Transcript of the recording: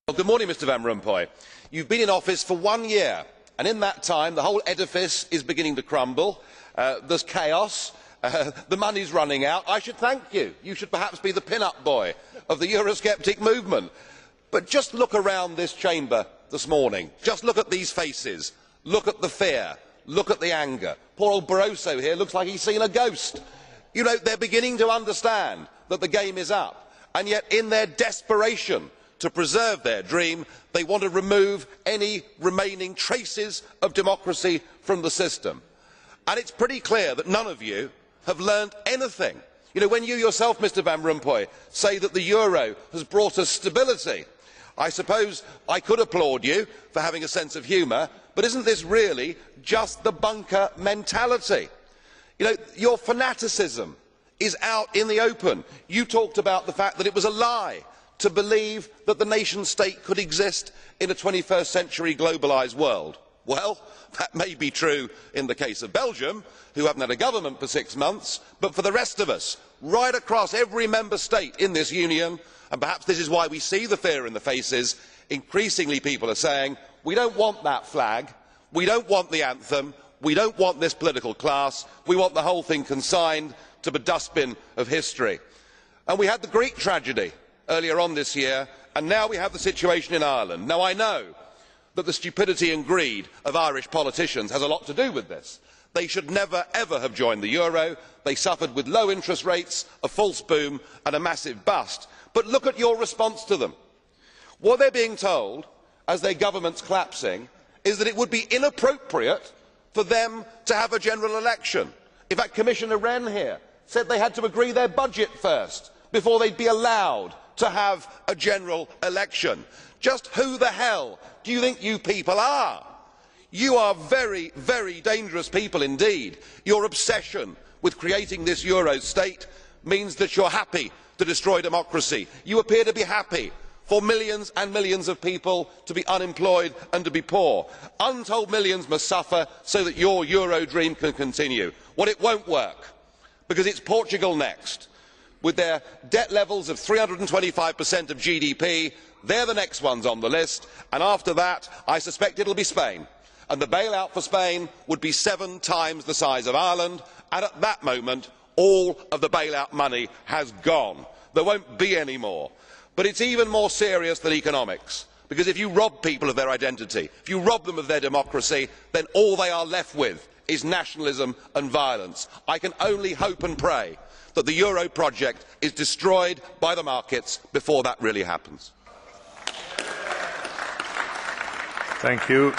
Well, good morning, Mr Van Rompuy. You've been in office for 1 year, and in that time the whole edifice is beginning to crumble. There's chaos. The money's running out. I should thank you. You should perhaps be the pin-up boy of the Eurosceptic movement. But just look around this chamber this morning. Just look at these faces. Look at the fear. Look at the anger. Poor old Barroso here looks like he's seen a ghost. You know, they're beginning to understand that the game is up, and yet in their desperation to preserve their dream, they want to remove any remaining traces of democracy from the system. And it's pretty clear that none of you have learned anything. You know, when you yourself, Mr Van Rompuy, say that the euro has brought us stability, I suppose I could applaud you for having a sense of humour, but isn't this really just the bunker mentality? You know, your fanaticism is out in the open. You talked about the fact that it was a lie to believe that the nation state could exist in a 21st century globalised world. Well, that may be true in the case of Belgium, who haven't had a government for 6 months, but for the rest of us, right across every member state in this union, and perhaps this is why we see the fear in the faces, increasingly people are saying, we don't want that flag, we don't want the anthem, we don't want this political class, we want the whole thing consigned to the dustbin of history. And we had the Greek tragedy earlier on this year, and now we have the situation in Ireland. Now, I know that the stupidity and greed of Irish politicians has a lot to do with this. They should never ever have joined the euro. They suffered with low interest rates, a false boom and a massive bust. But look at your response to them. What they're being told, as their government's collapsing, is that it would be inappropriate for them to have a general election. In fact, Commissioner Rehn here said they had to agree their budget first before they'd be allowed to have a general election. Just who the hell do you think you people are? You are very, very dangerous people indeed. Your obsession with creating this euro state means that you're happy to destroy democracy. You appear to be happy for millions and millions of people to be unemployed and to be poor. Untold millions must suffer so that your euro dream can continue. Well, it won't work, because it's Portugal next. With their debt levels of 325% of GDP, they're the next ones on the list, and after that I suspect it will be Spain. And the bailout for Spain would be 7 times the size of Ireland, and at that moment all of the bailout money has gone. There won't be any more. But it's even more serious than economics, because if you rob people of their identity, if you rob them of their democracy, then all they are left with is nationalism and violence. I can only hope and pray that the euro project is destroyed by the markets before that really happens. Thank you.